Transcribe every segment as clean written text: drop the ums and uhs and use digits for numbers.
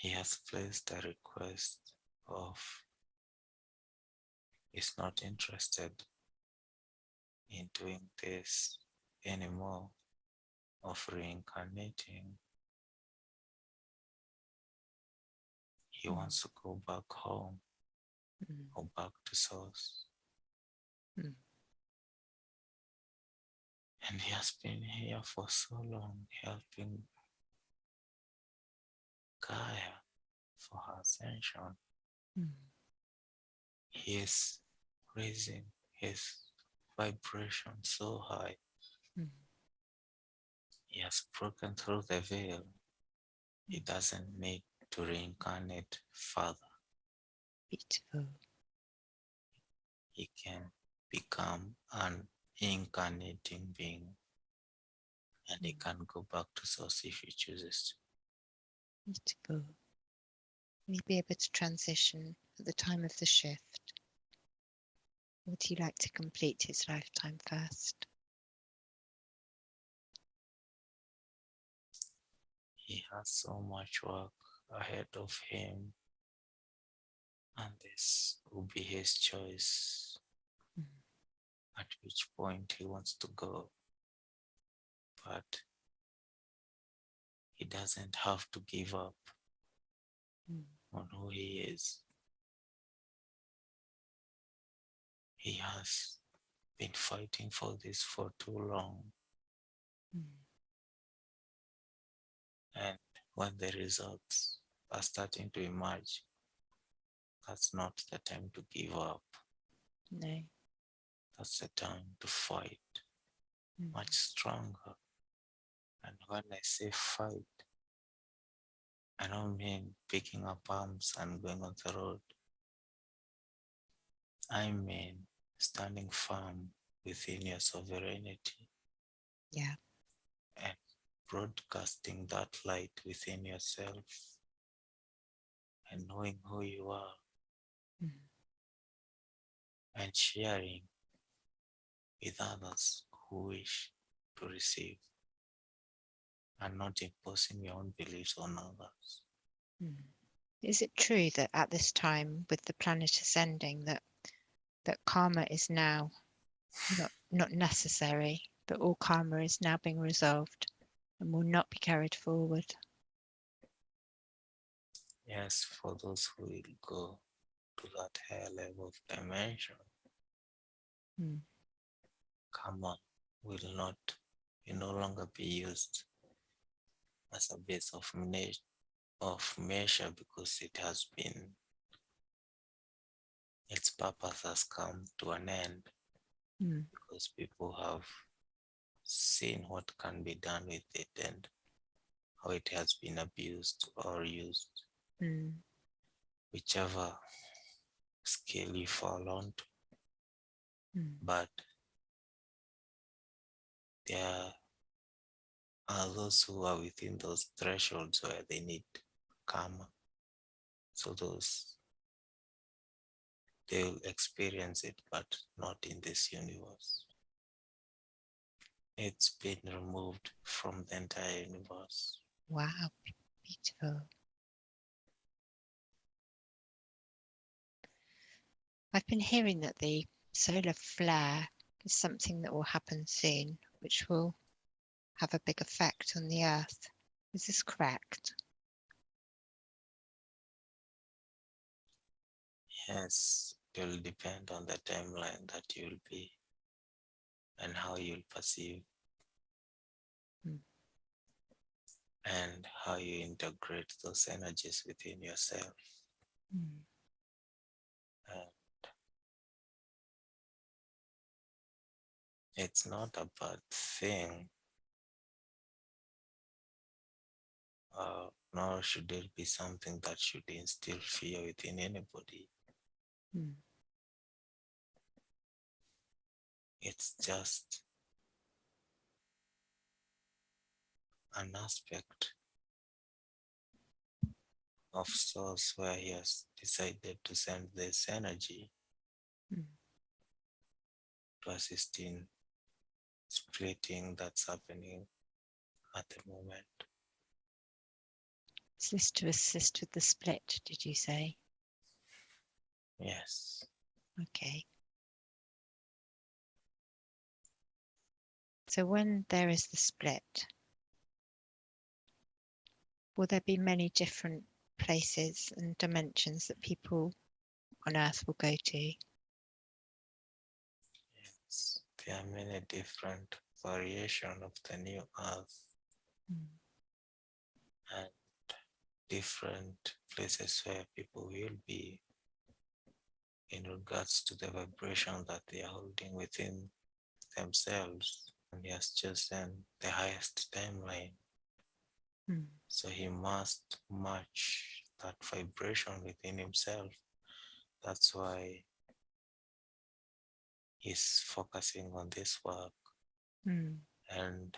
he has placed a request of he's not interested in doing this anymore, of reincarnating. He wants to go back home or back to source. And he has been here for so long, helping Gaia for her ascension. He is raising his vibration so high. He has broken through the veil. He doesn't need to reincarnate further. Beautiful. He can become an incarnating being, and he can go back to source if he chooses to. Beautiful. Will he be able to transition at the time of the shift? Would he like to complete his lifetime first? He has so much work ahead of him, and this will be his choice at which point he wants to go. But he doesn't have to give up on who he is. He has been fighting for this for too long. And when the results are starting to emerge, that's not the time to give up. No. That's the time to fight much stronger. And when I say fight, I don't mean picking up arms and going on the road. I mean standing firm within your sovereignty. Yeah. And broadcasting that light within yourself and knowing who you are and sharing with others who wish to receive and not imposing your own beliefs on others. Is it true that at this time, with the planet ascending, that karma is now not necessary, but all karma is now being resolved and will not be carried forward? Yes, for those who will go to that higher level of dimension, karma will no longer be used as a base of measure, because its purpose has come to an end, because people have seen what can be done with it and how it has been abused or used. Whichever scale you fall onto. But there are those who are within those thresholds where they need karma. So they'll experience it, but not in this universe. It's been removed from the entire universe. Wow, beautiful. I've been hearing that the solar flare is something that will happen soon, which will have a big effect on the Earth. Is this correct? Yes, it will depend on the timeline that you'll be and how you'll perceive and how you integrate those energies within yourself. And it's not a bad thing, nor should it be something that should instill fear within anybody. It's just an aspect of source where he has decided to send this energy to assist in splitting that's happening at the moment. Is this to assist with the split, did you say? Yes. Okay. So when there is the split, will there be many different places and dimensions that people on Earth will go to? Yes. There are many different variations of the new earth and different places where people will be in regards to the vibration that they are holding within themselves. And he has chosen the highest timeline. So he must match that vibration within himself. That's why he's focusing on this work. And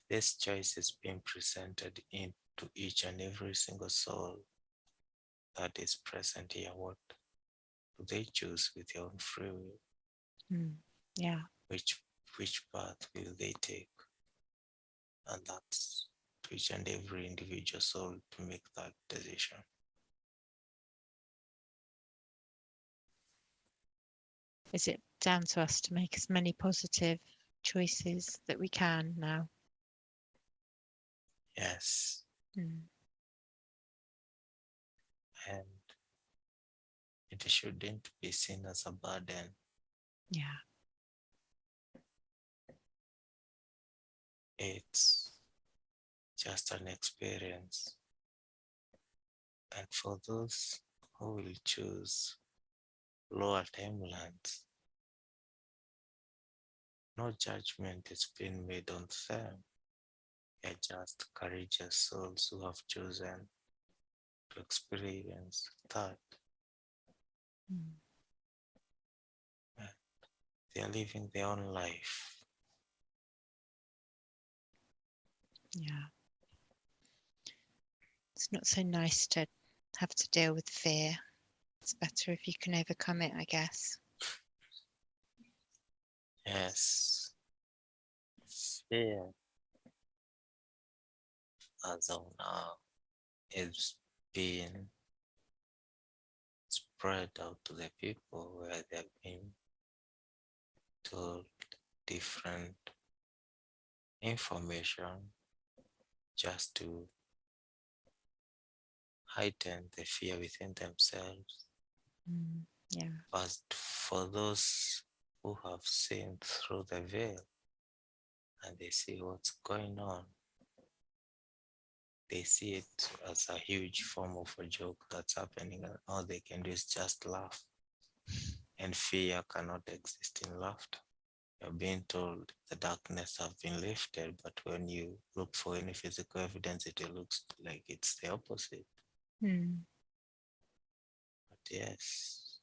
this choice is being presented into each and every single soul that is present here. What do they choose with their own free will? Yeah. Which path will they take? And that's to each and every individual soul to make that decision. Is it down to us to make as many positive choices that we can now? Yes. And it shouldn't be seen as a burden. Yeah. It's just an experience. And for those who will choose lower timelines, no judgment is being made on them. They're just courageous souls who have chosen to experience that. And they are living their own life. Yeah. It's not so nice to have to deal with fear. It's better if you can overcome it, I guess. Yes. Fear, as of now, is being spread out to the people where they've been told different information just to heighten the fear within themselves. Yeah. But for those who have seen through the veil and they see what's going on, they see it as a huge form of a joke that's happening, and all they can do is just laugh. And fear cannot exist in laughter. You're being told the darkness have been lifted, but when you look for any physical evidence, it looks like it's the opposite. But yes,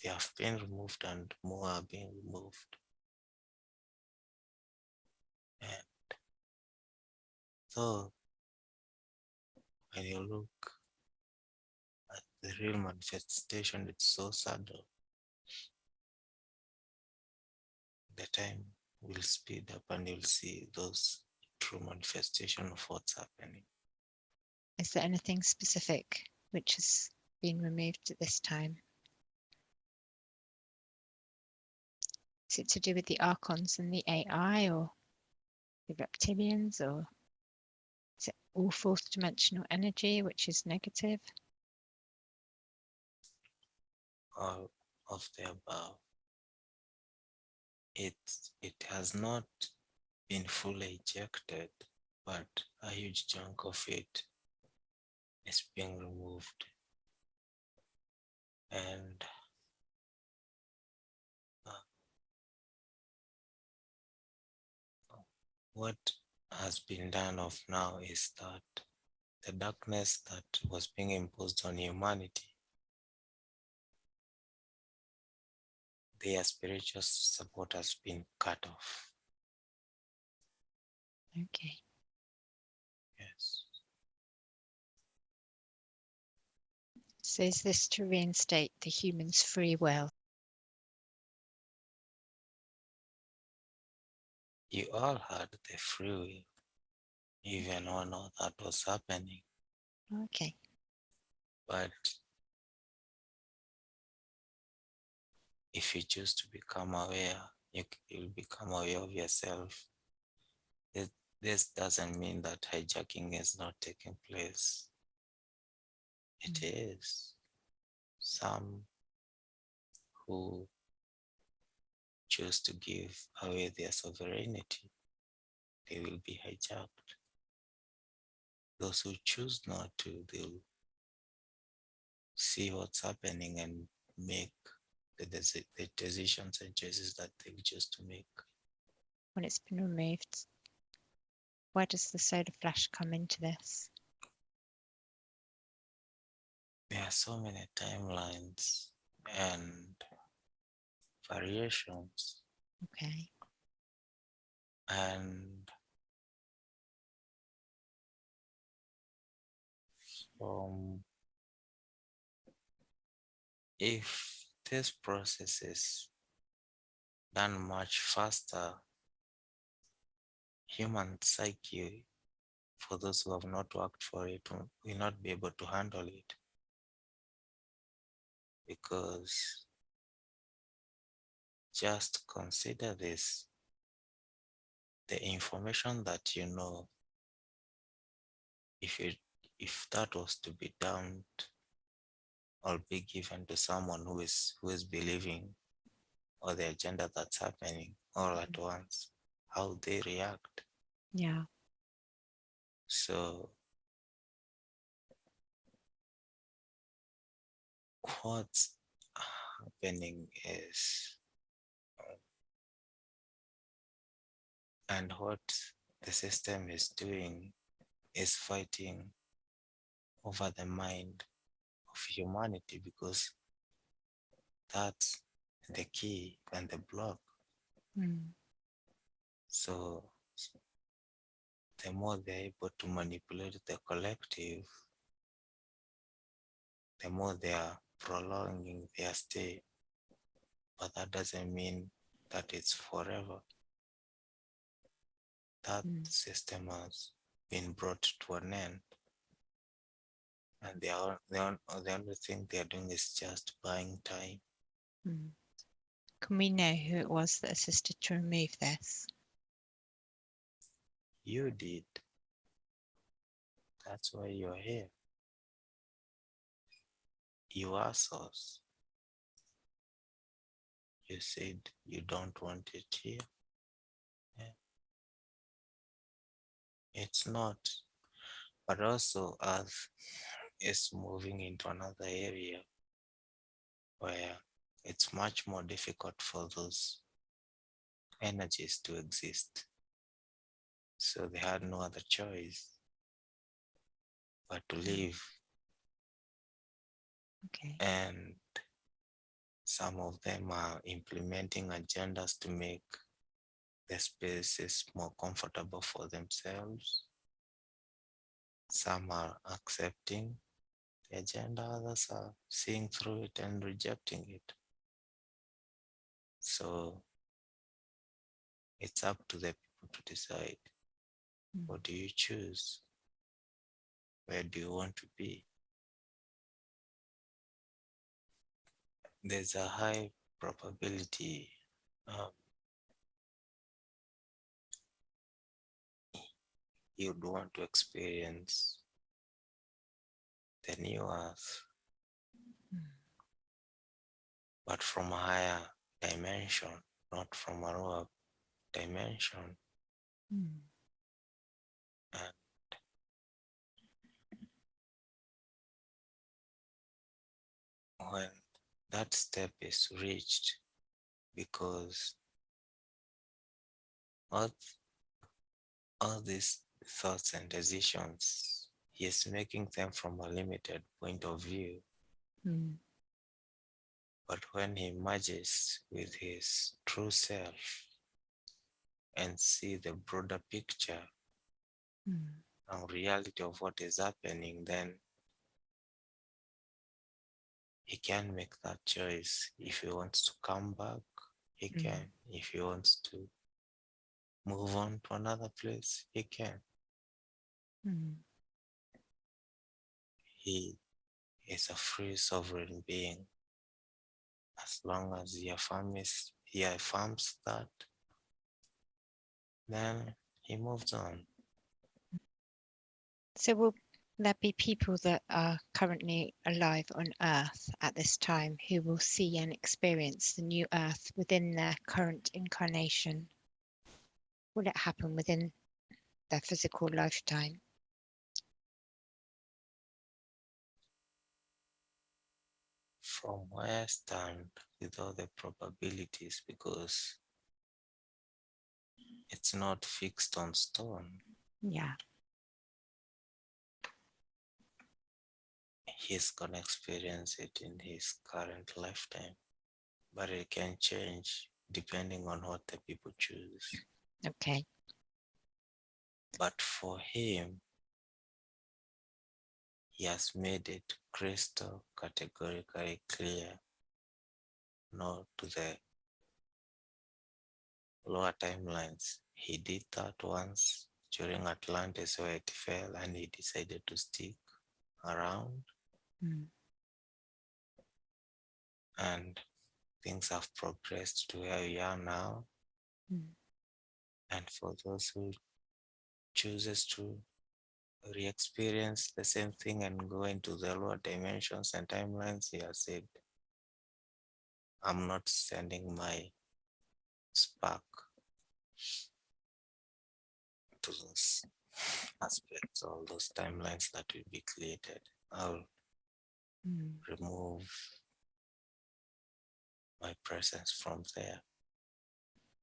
they have been removed and more are being removed. And so when you look at the real manifestation, it's so subtle. The time will speed up and you'll see those true manifestation of what's happening. Is there anything specific which has been removed at this time? Is it to do with the Archons and the AI, or the reptilians, or is it all fourth dimensional energy, which is negative? All of the above. It has not been fully ejected, but a huge chunk of it is being removed. And what has been done of now is that the darkness that was being imposed on humanity, their spiritual support has been cut off. Okay. Yes. So is this to reinstate the human's free will? You all had the free will. even when all that was happening. Okay. But if you choose to become aware, you'll become aware of yourself. It, this doesn't mean that hijacking is not taking place. It Mm. is. Some who choose to give away their sovereignty, they will be hijacked. Those who choose not to, they'll see what's happening and make the decisions and choices that they choose to make. When it's been removed, where does the solar flash come into this? There are so many timelines and variations, Okay. and if this process is done much faster, human psyche, for those who have not worked for it, will not be able to handle it, because just consider this: the information that you know, if it if that was to be dumped or be given to someone who is believing or the agenda that's happening all at once, how they react. Yeah. So what's happening is, and what the system is doing, is fighting over the mind of humanity, because that's the key and the block. Mm. So the more they're able to manipulate the collective, the more they are prolonging their stay. But that doesn't mean that it's forever. That Mm. system has been brought to an end. And the only thing they're doing is just buying time. Mm. Can we know who it was that assisted to remove this? You did. That's why you're here. You asked us. You said you don't want it here. Yeah. It's not. But also, Earth is moving into another area where it's much more difficult for those energies to exist. So they had no other choice but to leave. Okay. And some of them are implementing agendas to make the spaces more comfortable for themselves. Some are accepting the agenda, others are seeing through it and rejecting it. So it's up to the people to decide, Mm. what do you choose? Where do you want to be? There's a high probability you'd want to experience the new earth, Mm. but from a higher dimension, not from a lower dimension. Mm. And when that step is reached, because all, all these thoughts and decisions, he is making them from a limited point of view. Mm. But when he merges with his true self and see the broader picture Mm. and reality of what is happening, then he can make that choice. If he wants to come back, he Mm. can. If he wants to move on to another place, he can. Mm. He is a free sovereign being. As long as he affirms that, then he moves on. So will there be people that are currently alive on Earth at this time who will see and experience the new Earth within their current incarnation? Will it happen within their physical lifetime? From where I stand with all the probabilities, because it's not fixed on stone, Yeah. he's gonna experience it in his current lifetime. But it can change depending on what the people choose. Okay. But for him, he has made it crystal categorically clear, no, to the lower timelines. He did that once during Atlantis where it fell and he decided to stick around. Mm. And things have progressed to where we are now. Mm. And for those who chooses to re-experience the same thing and go into the lower dimensions and timelines, he has said, I'm not sending my spark to those aspects, all those timelines that will be created. I'll remove my presence from there.